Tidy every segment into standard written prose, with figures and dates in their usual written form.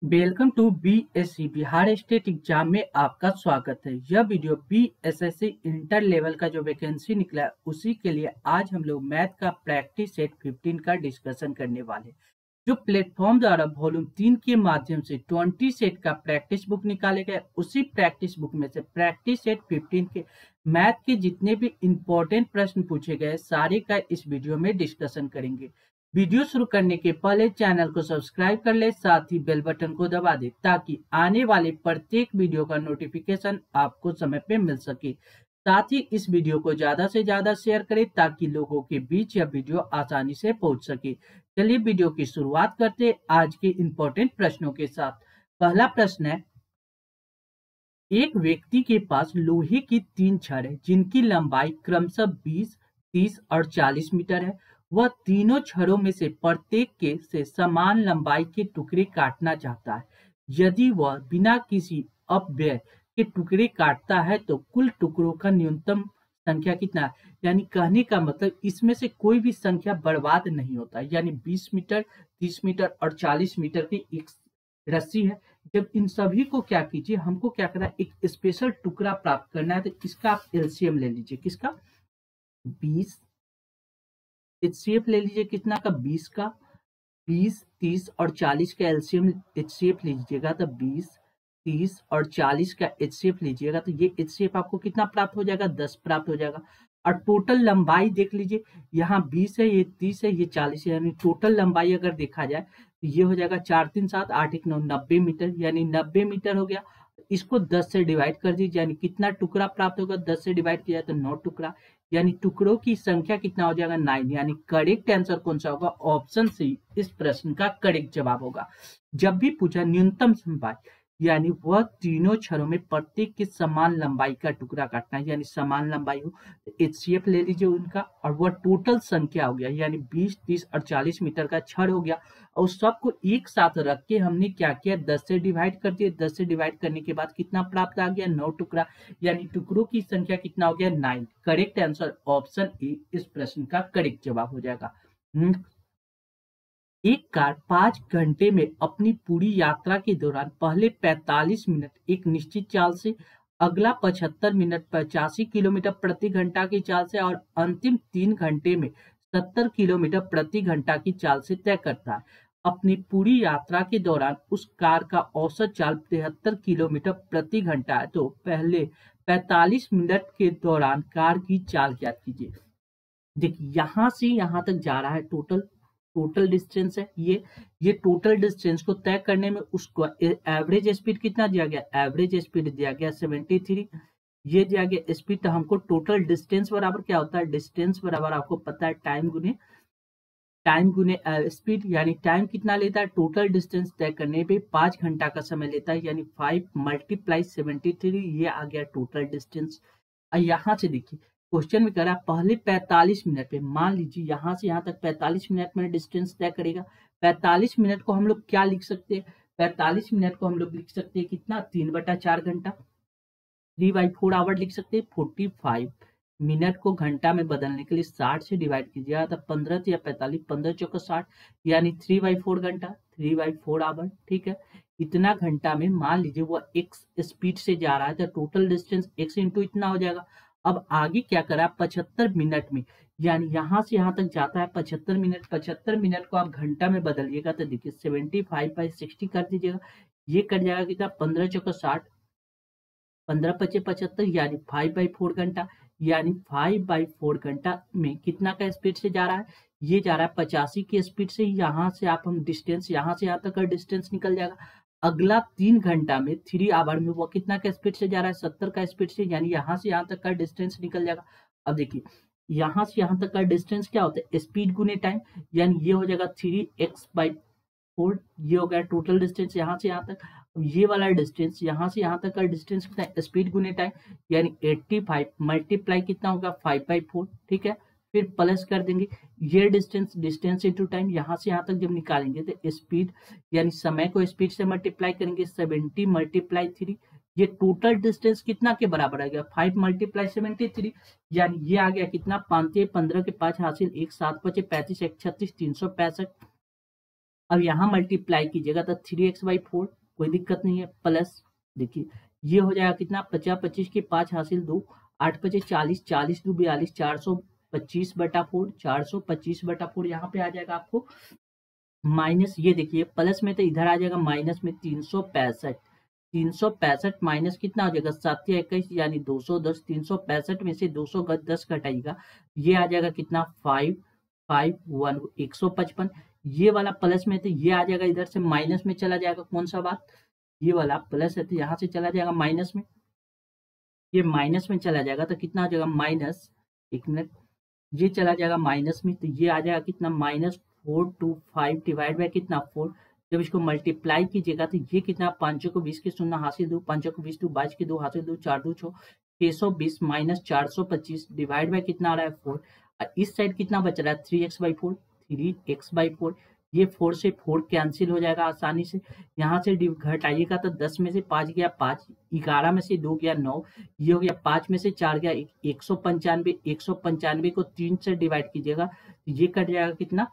Welcome to BSC Bihar state exam में आपका स्वागत है। यह वीडियो बीएसएससी इंटर लेवल का जो वैकेंसी निकला है उसी के लिए आज हम लोग मैथ का प्रैक्टिस सेट 15 का डिस्कशन करने वाले हैं। जो प्लेटफॉर्म द्वारा वॉल्यूम 3 के माध्यम से 20 सेट का प्रैक्टिस बुक निकाले गए, उसी प्रैक्टिस बुक में से प्रैक्टिस सेट 15 के मैथ के जितने भी इंपॉर्टेंट प्रश्न पूछे गए सारे का इस वीडियो में डिस्कशन करेंगे। वीडियो शुरू करने के पहले चैनल को सब्सक्राइब कर ले, साथ ही बेल बटन को दबा दे ताकि आने वाले प्रत्येक वीडियो का नोटिफिकेशन आपको समय पे मिल सके। साथ ही इस वीडियो को ज्यादा से ज्यादा शेयर करें ताकि लोगों के बीच यह वीडियो आसानी से पहुंच सके। चलिए वीडियो की शुरुआत करते हैं आज के इंपॉर्टेंट प्रश्नों के साथ। पहला प्रश्न है, एक व्यक्ति के पास लोहे की 3 छड़ है जिनकी लंबाई क्रमशः 20, 30 और 40 मीटर है। वह तीनों छड़ों में से प्रत्येक के से समान लंबाई के टुकड़े काटना चाहता है। यदि वह बिना किसी अपव्यय के टुकड़े काटता है तो कुल टुकड़ों का न्यूनतम संख्या कितना है। यानी कहने का मतलब इसमें से कोई भी संख्या बर्बाद नहीं होता। यानी 20 मीटर, 30 मीटर और 40 मीटर की एक रस्सी है। जब इन सभी को क्या कीजिए, हमको क्या करना है, एक स्पेशल टुकड़ा प्राप्त करना है। तो इसका आप एलसीएम ले लीजिए। किसका? 20। एचसीएफ ले लीजिए कितना का? 20 का। 20, 30 और 40 का एलसीएम एचसीएफ लीजिएगा तो 20, 30 और 40 का एचसीएफ लीजिएगा तो ये एचसीएफ आपको कितना प्राप्त हो जाएगा? 10 प्राप्त हो जाएगा। और टोटल लंबाई देख लीजिए, यहाँ 20 है, ये 30 है, ये 40 है। यानी टोटल लंबाई अगर देखा जाए तो ये हो जाएगा 4 3 7 8 1 9 90 मीटर। यानी 90 मीटर हो गया। इसको 10 से डिवाइड कर दीजिए, यानी कितना टुकड़ा प्राप्त होगा? 10 से डिवाइड किया तो 9 टुकड़ा। यानी टुकड़ों की संख्या कितना हो जाएगा? 9। यानी करेक्ट आंसर कौन सा होगा? ऑप्शन सी इस प्रश्न का करेक्ट जवाब होगा। जब भी पूछा न्यूनतम लंबाई, यानी वह तीनों छड़ों में प्रत्येक की समान लंबाई का टुकड़ा काटना है। यानी समान लंबाई हो तो एचसीएफ ले लीजिए उनका, और वह टोटल संख्या हो गया। यानी 20, 30 और 40 मीटर का छड़ हो गया। और सबको एक साथ रख के हमने क्या किया? 10 से डिवाइड कर दिया। 10 से डिवाइड करने के बाद कितना प्राप्त आ गया? 9 टुकड़ा। यानी टुकड़ों की संख्या कितना हो गया? 9। करेक्ट आंसर ऑप्शन ए इस प्रश्न का करेक्ट जवाब हो जाएगा। एक कार 5 घंटे में अपनी पूरी यात्रा के दौरान पहले 45 मिनट एक निश्चित चाल से, अगला 75 मिनट 85 किलोमीटर प्रति घंटा की चाल से और अंतिम 3 घंटे में 70 किलोमीटर प्रति घंटा की चाल से तय करता है। अपनी पूरी यात्रा के दौरान उस कार का औसत चाल 73 किलोमीटर प्रति घंटा है। तो पहले 45 मिनट के दौरान कार की चाल ज्ञात कीजिए। देखिए यहाँ से यहाँ तक जा रहा है, टोटल डिस्टेंस है ये टोटल डिस्टेंस को तय करने में उसको एवरेज स्पीड कितना दिया गया? एवरेज स्पीड दिया गया 73। ये दिया गया स्पीड। तो हमको टोटल डिस्टेंस बराबर क्या होता है? डिस्टेंस बराबर आपको पता है टाइम गुने स्पीड। यानी टाइम कितना लेता है? टोटल डिस्टेंस तय करने पे 5 घंटा का समय लेता है। यानी 5 × 73, ये आ गया टोटल डिस्टेंस। यहाँ से देखिए क्वेश्चन में कह रहा है पहले 45 मिनट में, मान लीजिए यहाँ से यहाँ तक 45 मिनट में डिस्टेंस तय करेगा। 45 मिनट को हम लोग क्या लिख सकते हैं? 45 मिनट को हम लोग लिख सकते हैं कितना? 3/4 घंटा, 3/4 आवर लिख सकते हैं। 45 मिनट को घंटा में बदलने के लिए 60 से डिवाइड कीजिएगा तो 15 या 45, 15 चौका 60, यानी 3/4 घंटा, 3/4 आवर। ठीक है, इतना घंटा में मान लीजिए वो एक्स स्पीड से जा रहा है तो टोटल डिस्टेंस एक्स इंटू इतना हो जाएगा। अब आगे क्या करा? 75 मिनट में, यानी यहाँ से यहाँ तक जाता है 75 मिनट। 75 मिनट को आप घंटा में बदलिएगा तो देखिए 75/60 कर दीजिएगा। ये कट जाएगा कितना? 15 चौका 60, 15 पचे 75, यानी 5/4 घंटा। यानी 5/4 घंटा में कितना का स्पीड से जा रहा है? ये जा रहा है 85 की स्पीड से। यहाँ से आप हम डिस्टेंस, यहाँ से यहाँ तक का डिस्टेंस निकल जाएगा। अगला 3 घंटा में, 3 आवर में वो कितना का स्पीड से जा रहा है? 70 का स्पीड से। यानी यहाँ से यहाँ तक का डिस्टेंस निकल जाएगा। अब देखिए यहाँ से यहाँ तक का डिस्टेंस क्या होता है? स्पीड गुने टाइम। यानी ये हो जाएगा 3x/4। ये हो गया टोटल डिस्टेंस यहाँ से यहाँ तक। ये वाला डिस्टेंस यहाँ से यहाँ तक का डिस्टेंस कितना है? स्पीड गुने टाइम। यानी 85 मल्टीप्लाई कितना होगा? 5/4। ठीक है, फिर प्लस कर देंगे ये डिस्टेंस इंटू टाइम। यहाँ से यहाँ तक जब निकालेंगे तो स्पीड यानी समय को स्पीड से मल्टीप्लाई करेंगे, 70 × 3। ये टोटल डिस्टेंस कितना के बराबर आ गया? 5 × 73। यानी ये आ गया कितना? 5 15 के 5 हासिल 1, 7 5 35, 1 36, 365। अब यहाँ मल्टीप्लाई कीजिएगा तो 3x/4, कोई दिक्कत नहीं है, प्लस देखिए ये हो जाएगा कितना, 50 25 के 5 हासिल 2, 8 5 40, 40 2 42, 425/4, 425/4 यहाँ पे आ जाएगा आपको, माइनस ये देखिए प्लस में तो इधर आ जाएगा माइनस में 365, 365 माइनस कितना हो जाएगा 7 या 21 यानी 210, 365 में से 210 घटाइएगा, ये आ जाएगा कितना 551, 155। ये वाला प्लस में तो ये आ जाएगा इधर से माइनस में चला जाएगा, कौन सा बात, ये वाला प्लस है तो यहाँ से चला जाएगा माइनस में, ये माइनस में चला जाएगा तो कितना आ जाएगा माइनस, एक मिनट, ये चला जाएगा माइनस में तो ये आ जाएगा कितना -425 डिवाइड बाय कितना 4, जब इसको मल्टीप्लाई कीजिएगा तो ये कितना 5 को 20 के 0 हासिल 2, 5 को 20 2, 22 के 2 हासिल 2, 4 2 6, 620 माइनस 425 डिवाइड बाय कितना आ रहा है 4, और इस साइड कितना बच रहा है 3x/4, 3x/4, ये 4 से 4 कैंसिल हो जाएगा आसानी से, यहाँ से घटाइएगा तो 10 में से 5 गया 5, 11 में से 2 गया 9, ये हो गया 5 में से 4 गया 195, 195 को 3 से डिवाइड कीजिएगा तो ये कट जाएगा कितना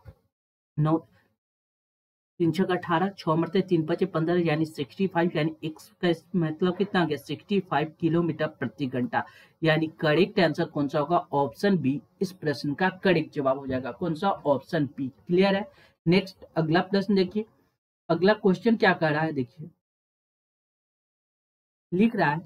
9, 3 6 18, 6 मरते 3 5 15 यानी 65, यानी x का मतलब कितना आ गया 65 किलोमीटर प्रति घंटा, यानी करेक्ट आंसर कौन सा होगा, ऑप्शन बी इस प्रश्न का करेक्ट जवाब हो जाएगा, कौन सा, ऑप्शन बी। क्लियर है। नेक्स्ट अगला प्रश्न देखिए, अगला क्वेश्चन क्या कर रहा है देखिए, लिख रहा है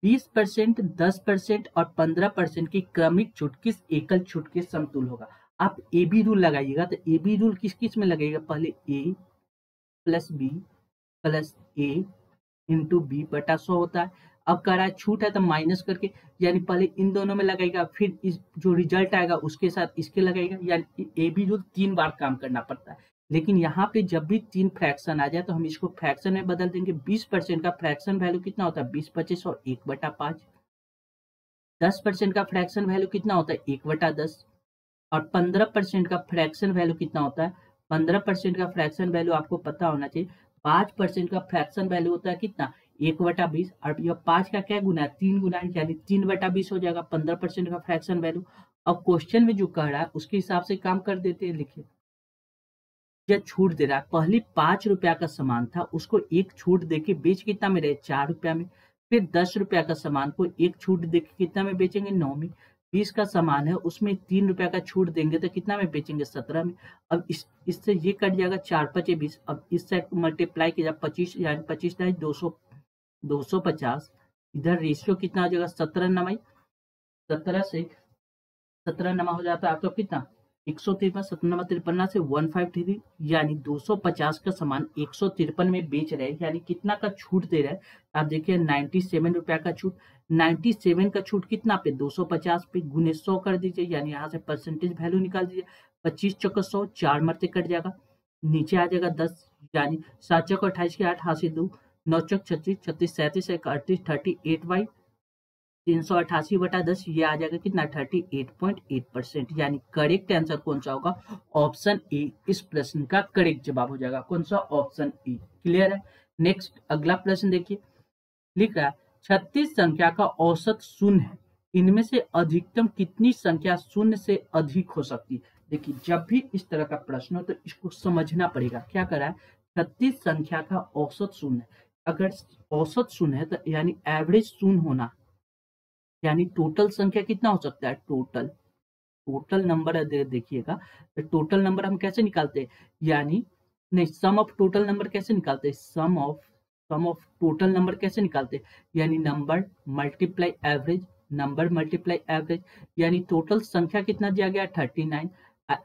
20%, 10% और 15% की क्रमिक छूट किस एकल छूट के समतुल्य होगा। आप ए बी रूल लगाइएगा तो ए बी रूल किस किस में लगेगा, पहले ए प्लस बी प्लस ए इंटू बी बटा 100 होता है। अब कह रहा है छूट है तो माइनस करके, यानी पहले इन दोनों में लगाएगा फिर इस जो रिजल्ट आएगा उसके साथ इसके लगाएगा, यानी ए बी रूल 3 बार काम करना पड़ता है। लेकिन यहाँ पे जब भी 3 फ्रैक्शन आ जाए तो हम इसको फ्रैक्शन में बदल देंगे। 20% का फ्रैक्शन वैल्यू कितना होता है 20 25 और 1/5। 10% का फ्रैक्शन वैल्यू कितना होता है 1/10 और 15% का फ्रैक्शन वैल्यू कितना होता है, 15% का फ्रैक्शन वैल्यू आपको पता होना चाहिए, 5% का फ्रैक्शन वैल्यू होता है कितना 1/20 और यह 5 का क्या गुना है 3 गुना है, यानी 3/20 हो जाएगा 15% का फ्रैक्शन वैल्यू। अब क्वेश्चन में जो कह रहा है उसके हिसाब से काम कर देते हैं। लिखिए यह छूट दे रहा है, पहले 5 रुपया का सामान था उसको एक छूट देके बेच कितना में रहे 4 रुपया में, फिर 10 रुपया का सामान को एक छूट देके कितना में बेचेंगे 9 में, 20 का सामान है उसमें 3 रुपया का छूट देंगे तो कितना में बेचेंगे 17 में। अब इससे ये कट जाएगा 4 5 20, अब इस साइड को मल्टीप्लाई किया 25 यानी 25 200 250, इधर रेशियो कितना हो जाएगा 17 नवाई 17 से 17 नमा हो जाता है आपका कितना 153, 17 नमा 53 से 153, यानी 250 का सामान 153 में बेच रहे हैं, यानी कितना का छूट दे रहे हैं, आप देखिए 97 रुपया का छूट, 97 का छूट कितना पे 250 पे गुने 100 कर दीजिए, यानी यहाँ से परसेंटेज वैल्यू निकाल दीजिए, 25 चौका 100, 4 मरते कट जाएगा, नीचे आ जाएगा 10, यानी 7 चौका 28 के 8 हासिल 2, 9 चौक 36, 36 37 38 38 388/10, ये आ जाएगा कितना 38.8%, यानी करेक्ट आंसर कौन सा होगा, ऑप्शन ए इस प्रश्न का करेक्ट जवाब हो जाएगा, कौन सा, ऑप्शन ए। क्लियर है। नेक्स्ट अगला प्रश्न देखिए, लिख रहा है 36 संख्या का औसत शून्य है, इनमें से अधिकतम कितनी संख्या शून्य से अधिक हो सकती है। देखिए जब भी इस तरह का प्रश्न हो तो इसको समझना पड़ेगा, क्या कर रहा है 36 संख्या का औसत शून्य है, अगर औसत शून्य है तो यानी एवरेज शून्य होना, यानी टोटल संख्या कितना हो सकता है, टोटल नंबर देखिएगा, तो टोटल नंबर हम कैसे निकालते हैं, यानी नहीं सम ऑफ टोटल नंबर कैसे निकालते हैं, सम ऑफ टोटल नंबर कैसे निकालते हैं, यानी number multiply average, number multiply average, यानी टोटल संख्या कितना दिया गया 39,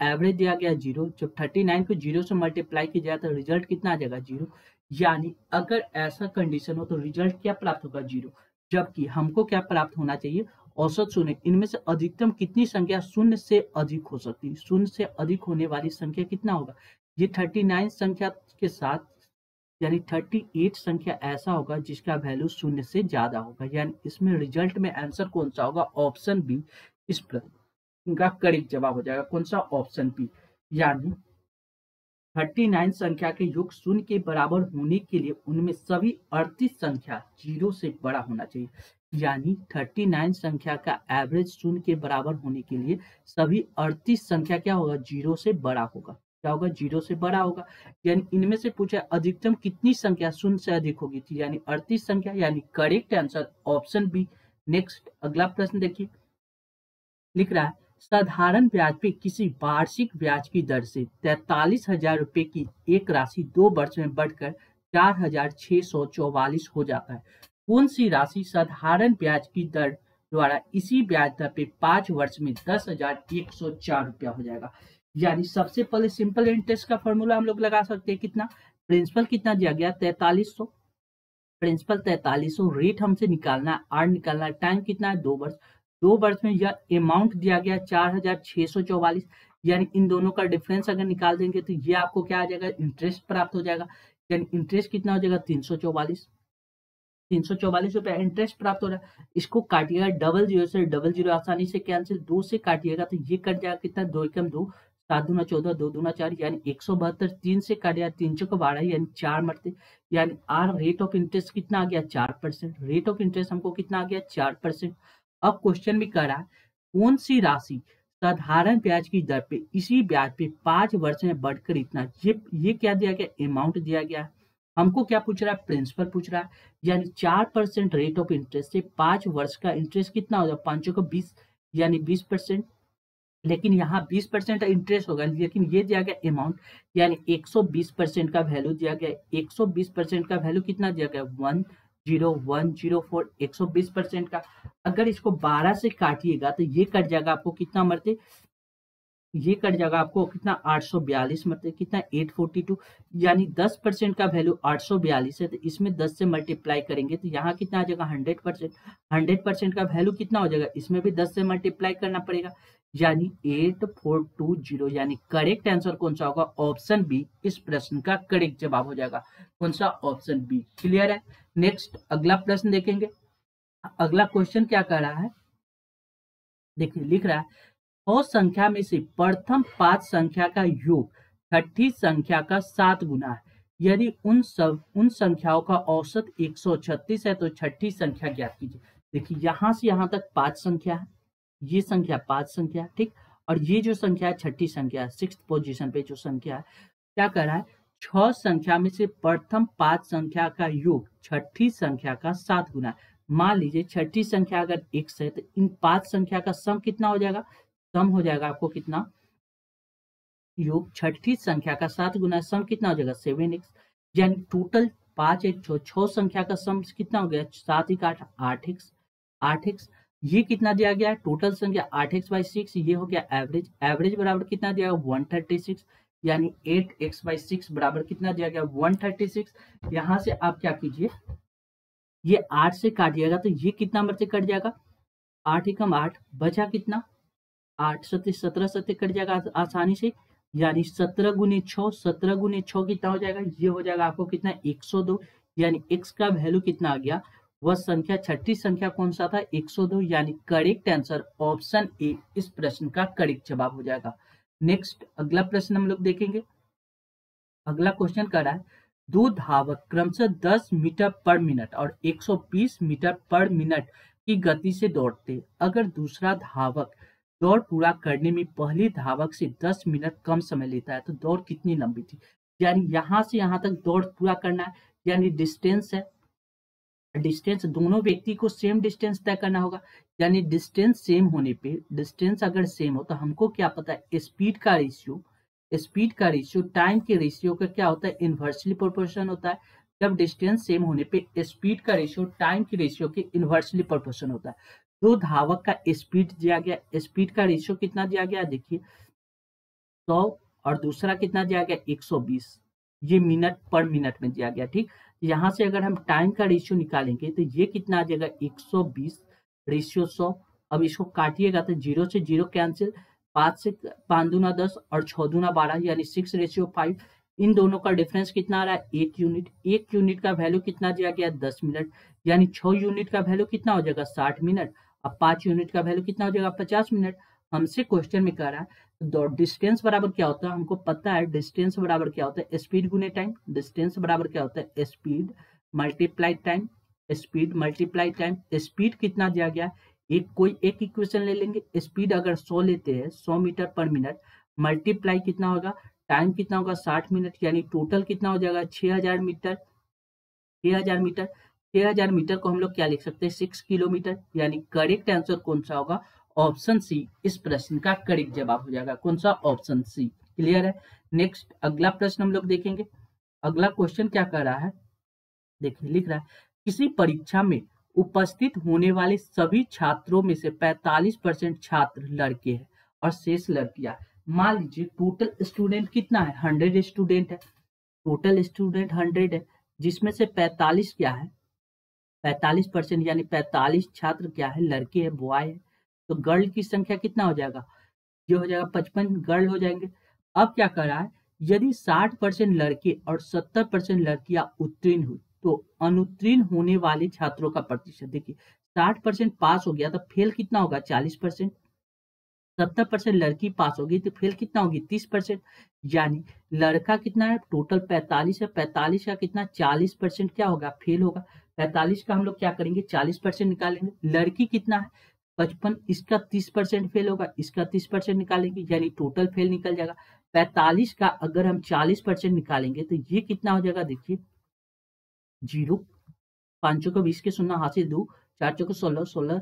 एवरेज दिया गया 0, जब 39 को 0 से मल्टीप्लाई किया जाए तो रिजल्ट कितना आ जाएगा 0, यानी अगर ऐसा कंडीशन हो तो रिजल्ट क्या प्राप्त होगा 0, जबकि हमको क्या प्राप्त होना चाहिए औसत शून्य, इनमें से अधिकतम कितनी संख्या शून्य से अधिक हो सकती है, शून्य से अधिक होने वाली संख्या कितना होगा, ये 39 संख्या के साथ यानी 38 संख्या ऐसा होगा जिसका वैल्यू शून्य से ज्यादा होगा, यानी इसमें रिजल्ट में आंसर कौन सा होगा, ऑप्शन बी इस प्रश्न का करेक्ट जवाब हो जाएगा, कौन सा, ऑप्शन बी। यानी 39 संख्या के योग शून्य के बराबर होने के लिए उनमें सभी 38 संख्या 0 से बड़ा होना चाहिए, यानी 39 संख्या का एवरेज शून्य के बराबर होने के लिए सभी 38 संख्या क्या होगा 0 से बड़ा होगा, क्या होगा, 0 से बड़ा होगा। यानी इनमें से पूछा अधिकतम कितनी संख्या शून्य से अधिक होगी थी, यानी 38 संख्या, यानी correct answer option B. Next अगला प्रश्न देखिए, लिख रहा है साधारण ब्याज पे किसी वार्षिक ब्याज की दर से 43,000 रुपए की एक राशि 2 वर्ष में बढ़कर 4,644 हो जाता है। कौन सी राशि साधारण ब्याज की दर द्वारा इसी ब्याज दर पे 5 वर्ष में 10,104 रुपया हो जाएगा। यानी सबसे पहले सिंपल इंटरेस्ट का फॉर्मूला हम लोग लगा सकते हैं, कितना प्रिंसिपल कितना दिया गया 4300, प्रिंसिपल 4300, रेट हमसे निकालना है, आर निकालना है, टाइम कितना है 2 वर्ष, 2 वर्ष में यह अमाउंट दिया गया 4,644, यानी इन दोनों का डिफरेंस अगर निकाल देंगे तो ये आपको क्या आ जाएगा, इंटरेस्ट प्राप्त हो जाएगा। यानी इंटरेस्ट कितना हो जाएगा 344 रुपया इंटरेस्ट प्राप्त हो रहा है। इसको काटिएगा 00 से 00 आसानी से कैंसिल, 2 से काटिएगा तो ये कट जाएगा कितना, 2 एकम 2, 7 दूना 14, 2 दूना 4, यानी 172, 3 से काटिएगा 3 चौका 12, यानी 4 मरते, यानी आर रेट ऑफ इंटरेस्ट कितना आ गया 4%, रेट ऑफ इंटरेस्ट हमको कितना आ गया 4%। अब क्वेश्चन भी कर रहा है कौन सी राशि साधारण ब्याज की दर पे इसी ब्याज पे 5 वर्ष में बढ़कर इतना, ये क्या दिया गया, अमाउंट दिया गया है। हमको क्या पूछ रहा है, प्रिंसिपल पूछ रहा है, यानी 4% रेट ऑफ इंटरेस्ट से 5 वर्ष का इंटरेस्ट कितना हो जाएगा, 5 को 20, यानी 20%, लेकिन यहाँ 20% इंटरेस्ट होगा, लेकिन ये दिया गया अमाउंट, यानी 120% का वैल्यू दिया गया, 120% का वैल्यू कितना दिया गया 10104, 120% का। अगर इसको 12 से काटिएगा तो ये कट जाएगा आपको कितना मरते, ये कट जाएगा आपको कितना 842 मतलब कितना 842, यानी 10% का वैल्यू 842 है, तो इसमें 10 से मल्टीप्लाई करेंगे तो यहाँ कितना आ जाएगा 100%, 100% का वैल्यू कितना हो जाएगा, इसमें भी 10 से मल्टीप्लाई करना पड़ेगा, यानी 8420, यानी करेक्ट आंसर कौन सा होगा, ऑप्शन बी इस प्रश्न का करेक्ट जवाब हो जाएगा। कौन सा, ऑप्शन बी। क्लियर है। नेक्स्ट अगला प्रश्न देखेंगे। अगला क्वेश्चन क्या कर रहा है, देखिए लिख रहा है 100 संख्या में से प्रथम 5 संख्या का योग छठी संख्या का 7 गुना है। यदि उन संख्याओं का औसत 136 है तो छठी संख्या ज्ञात कीजिए। देखिए यहां से यहां तक 5 संख्या है, ये संख्या 5 संख्या है, ठीक, और ये जो संख्या है छठी संख्या है, 6th पोजीशन पे जो संख्या है, क्या कर रहा है 6 संख्या में से प्रथम 5 संख्या का योग छठी संख्या का 7 गुना है। मान लीजिए छठी संख्या अगर x है तो इन 5 संख्या का सम कितना हो जाएगा, सम हो जाएगा आपको कितना, योग छठी संख्या का 7 गुना सम कितना हो जाएगा 7x, यानी टोटल 5 एक 6 संख्या का सम कितना हो गया 7 एक 8, 8x, 8x, ये कितना दिया गया है टोटल संख्या 8x/6, ये हो गया एवरेज, एवरेज बराबर कितना दिया गया 136, यानी 8x/6 बराबर कितना दिया गया 136। यहाँ से आप क्या कीजिए, ये 8 से काटिएगा तो ये कितना नंबर से कट जाएगा, 8 एकम 8, बचा कितना 8 सत्य 17 सत्य कट जाएगा आसानी से, यानी 17 गुने 6, 17 गुने 6 कितना हो जाएगा, ये हो जाएगा आपको कितना 102, यानी x का वैल्यू कितना आ गया, वह संख्या छठी संख्या कौन सा था 102, यानी करेक्ट आंसर ऑप्शन ए इस प्रश्न का करेक्ट जवाब हो जाएगा। नेक्स्ट अगला प्रश्न हम लोग देखेंगे। अगला क्वेश्चन कर रहा है दो धावक क्रमशः 10 मीटर पर मिनट और 120 मीटर पर मिनट की गति से दौड़ते, अगर दूसरा धावक दौड़ पूरा करने में पहले धावक से 10 मिनट कम समय लेता है तो दौड़ कितनी लंबी थी। यानी यहां से यहां तक दौड़ पूरा करना है, यानी डिस्टेंस है, डिस्टेंस दोनों व्यक्ति को सेम डिस्टेंस तय करना होगा, यानी डिस्टेंस सेम होने पे, डिस्टेंस अगर सेम हो तो हमको क्या पता है स्पीड का रेशियो टाइम के रेशियो का क्या होता है इनवर्सली प्रोपोर्शन होता है। जब डिस्टेंस सेम होने पे स्पीड का रेशियो टाइम के रेशियो के इनवर्सली प्रोपोर्शन होता है। दो धावक का स्पीड दिया गया, स्पीड का रेशियो कितना दिया गया देखिए 100 और दूसरा कितना दिया गया 120, ये मिनट पर मिनट में दिया गया, ठीक। यहाँ से अगर हम टाइम का रेशियो निकालेंगे तो ये कितना आ जाएगा 120 रेशियो 100। अब इसको काटिएगा तो 0 से 0 कैंसिल, 5 से 5 दूना 10 और 6 दूना 12, यानी 6:5। इन दोनों का डिफरेंस कितना आ रहा है 1 यूनिट, 1 यूनिट का वैल्यू कितना दिया गया 10 मिनट, यानी 6 यूनिट का वैल्यू कितना हो जाएगा 60 मिनट। अब 5 यूनिट का वैल्यू कितना हो जाएगा 50 मिनट। हमसे क्वेश्चन में कह रहा है तो डिस्टेंस बराबर क्या होता है, हमको पता है डिस्टेंस बराबर क्या होता है स्पीड गुने टाइम, डिस्टेंस बराबर क्या होता है speed multiply time, speed multiply time. Speed कितना दिया गया, कोई एक इक्वेशन ले लेंगे, स्पीड अगर 100 लेते हैं 100 मीटर पर मिनट, मल्टीप्लाई कितना होगा टाइम कितना होगा 60 मिनट, यानी टोटल कितना हो जाएगा 6000 मीटर। 6000 मीटर, 6000 मीटर को हम लोग क्या लिख सकते हैं 6 किलोमीटर, यानी करेक्ट आंसर कौन सा होगा ऑप्शन सी इस प्रश्न का करेक्ट जवाब हो जाएगा। कौन सा ऑप्शन सी। क्लियर है। नेक्स्ट अगला प्रश्न हम लोग देखेंगे। अगला क्वेश्चन क्या कर रहा है, देखिए लिख रहा है किसी परीक्षा में उपस्थित होने वाले सभी छात्रों में से 45% छात्र लड़के हैं और शेष लड़कियां। मान लीजिए टोटल स्टूडेंट कितना है 100 स्टूडेंट है, टोटल स्टूडेंट 100 है, जिसमें से 45 क्या है 45% यानी 45 छात्र क्या है लड़के है बॉय है। तो गर्ल की संख्या कितना हो जाएगा, ये हो जाएगा 55 गर्ल हो जाएंगे। अब क्या कर रहा है, यदि 60% लड़के और 70% लड़कियां उत्तीर्ण हुई तो अनुत्तीर्ण होने वाले छात्रों का प्रतिशत। देखिए 60% पास हो गया तो फेल कितना होगा 40%, 70% लड़की पास होगी तो फेल कितना होगी 30%, यानी लड़का कितना है टोटल 45 है, 45 का कितना 40% क्या होगा फेल होगा। 45 का हम लोग क्या करेंगे 40% निकालेंगे। लड़की कितना है 55, इसका 30% फेल होगा, इसका 30% निकालेंगे, यानी टोटल फेल निकल जाएगा। 45 का अगर हम 40% निकालेंगे तो ये कितना हो जाएगा, देखिए 0, 5 को 20 के शून्य हासिल 2, 4 को 16, 16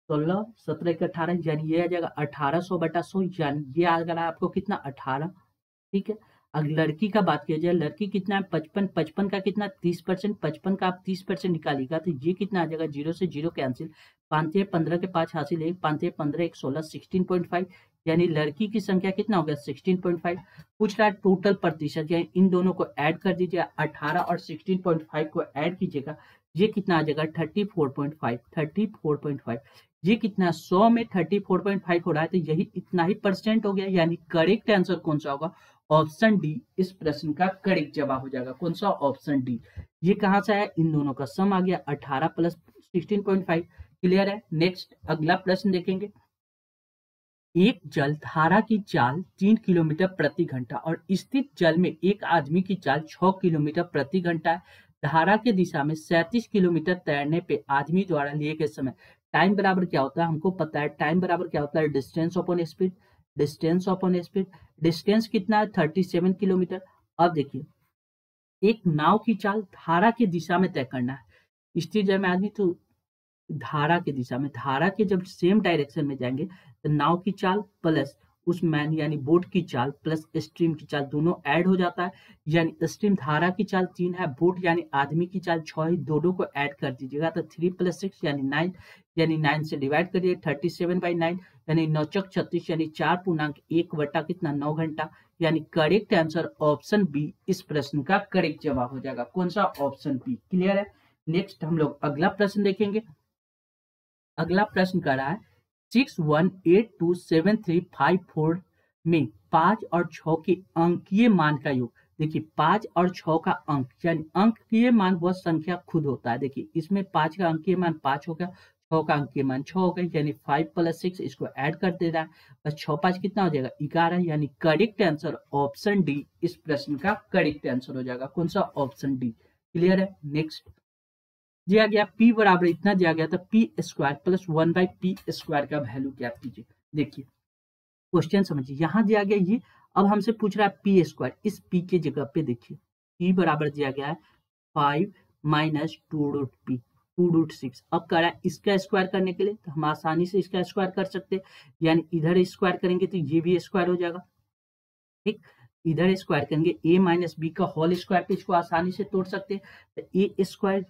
16 17 के 18, यानी ये आ जाएगा 1800/100, यानी ये आ रहा है आपको कितना 18। ठीक है। अब लड़की का बात किया जाए, लड़की कितना है 55, 55 का कितना 30%, 55 का आप 30% निकालिएगा तो ये कितना आ जाएगा 0 से 0 कैंसिल, 5 15 के 5 हासिल 1, 5 15 1 16, 16.5, यानी लड़की की संख्या कितना हो गया 16.5। पूछ रहा है टोटल प्रतिशत, यानी इन दोनों को ऐड कर दीजिए, 18 और 16.5 को ऐड कीजिएगा, ये कितना आ जाएगा 34.5, 34.5। ये कितना 100 में 34.5 हो रहा है तो यही इतना ही परसेंट हो गया, यानी करेक्ट आंसर कौन सा होगा ऑप्शन डी इस प्रश्न का करेक्ट जवाब हो जाएगा। कौन सा ऑप्शन डी। ये कहां से आया, इन दोनों का सम आ गया 18 प्लस 16.5। क्लियर है। नेक्स्ट अगला प्रश्न देखेंगे। एक जल धारा की चाल 3 किलोमीटर प्रति घंटा और स्थित जल में एक आदमी की चाल 6 किलोमीटर प्रति घंटा है। धारा के दिशा में 37 किलोमीटर तैरने पे आदमी द्वारा लिए गए समय टाइम बराबर क्या होता है, हमको पता है टाइम बराबर क्या होता है distance upon speed, distance upon speed. Distance कितना है 37 किलोमीटर। अब देखिए एक नाव की चाल धारा की दिशा में तय करना है, स्थिर जल में आदमी तो धारा की दिशा में, धारा के जब सेम डायरेक्शन में जाएंगे तो नाव की चाल प्लस उस मैन यानी बोट की चाल प्लस स्ट्रीम की चाल दोनों ऐड हो जाता है, यानी स्ट्रीम धारा की चाल 3 है, बोट यानी आदमी की चाल 6 है, दोनों को ऐड कर दीजिएगा तो 3 + 6 यानी 9, यानी 9 से डिवाइड करिए 37/9, यानी 9 × 36 यानी 4.1 बटा कितना 9 घंटा, यानी करेक्ट आंसर ऑप्शन बी इस प्रश्न का करेक्ट जवाब हो जाएगा। कौन सा ऑप्शन बी। क्लियर है। नेक्स्ट हम लोग अगला प्रश्न देखेंगे। अगला प्रश्न कर रहा है 61827354 में 5 और 6 के अंकीय मान का योग। देखिए 5 और 6 का अंक यानी अंकीय मान वह संख्या खुद होता है। देखिए इसमें 5 का अंकीय मान 5 हो गया, 6 का अंकीय मान 6 हो गया, यानी 5 + 6 इसको ऐड कर दे रहा है, बस 6 5 कितना हो जाएगा 11, यानी करेक्ट आंसर ऑप्शन डी इस प्रश्न का करेक्ट आंसर हो जाएगा। कौन सा ऑप्शन डी। क्लियर है। नेक्स्ट दिया गया p बराबर इतना दिया गया था p² + 1/p² का वैल्यू क्या कीजिए। देखिए क्वेश्चन समझिए, यहाँ दिया गया ये, अब हमसे पूछ रहा है p², इस p के जगह पे देखिए p बराबर दिया गया है 5 - 2√p 2√6। अब कह रहा है इसका स्क्वायर करने के लिए तो हम आसानी से इसका स्क्वायर कर सकते हैं, यानी इधर स्क्वायर करेंगे तो ये भी स्क्वायर हो जाएगा। ठीक, इधर स्क्वायर करेंगे a - b का होल स्क्वायर पे इसको आसानी से तोड़ सकते हैं, तो a²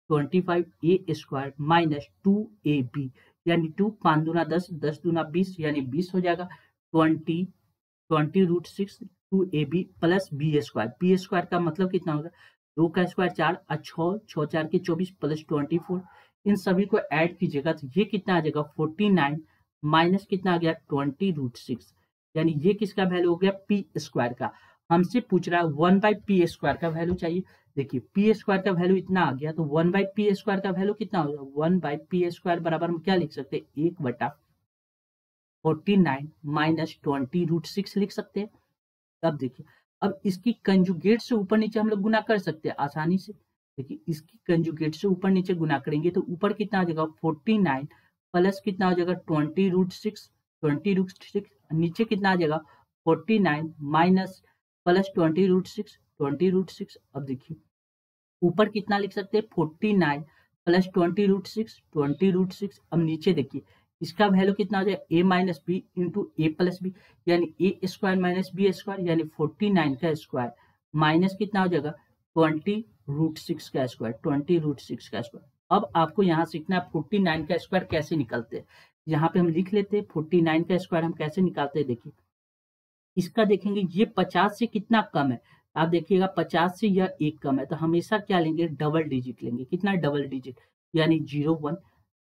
25 a² - 2ab यानी 2 5 दूना 10 10 दूना 20 यानी 20 हो जाएगा, 20√6 2ab प्लस b²। b² का मतलब कितना होगा 2 का स्क्वायर 4 और 6 6 4 के 24 प्लस 24, इन सभी को ऐड कीजिएगा तो ये कितना आ जाएगा 49 माइनस कितना आ गया 20√6, यानी ये किसका वैल्यू हो गया p² का। हमसे पूछ रहा है 1/p² का वैल्यू चाहिए। देखिए p² का वैल्यू इतना आ गया तो 1/p² का वैल्यू कितना होगा 1/p² बराबर हम क्या लिख सकते हैं 1/49 - 20√6 लिख सकते हैं। अब देखिए अब इसकी कंजुगेट से ऊपर नीचे हम लोग गुना कर सकते हैं आसानी से। देखिए इसकी कंजुगेट से ऊपर नीचे गुना करेंगे तो ऊपर कितना आ जाएगा 49 प्लस कितना हो जाएगा 20√6 नीचे कितना आ जाएगा 49 माइनस प्लस 20√6, 20√6। अब देखिए ऊपर कितना लिख सकते हैं 49 प्लस 20√6, 20√6। अब नीचे देखिए इसका वैल्यू कितना हो जाएगा a minus B into A plus B, यानी A square minus B square, यानी 49 का स्क्वायर माइनस कितना हो जाएगा 20√6 का स्क्वायर, 20√6 का स्क्वायर। अब आपको यहाँ सीखना है 49 का स्क्वायर कैसे निकलते हैं। यहाँ पे हम लिख लेते हैं 49 का स्क्वायर हम कैसे निकालते हैं। देखिए इसका देखेंगे ये 50 से कितना कम है, आप देखिएगा 50 से यह एक कम है, तो हमेशा क्या लेंगे डबल डिजिट लेंगे। कितना डबल डिजिट, यानी 0 1।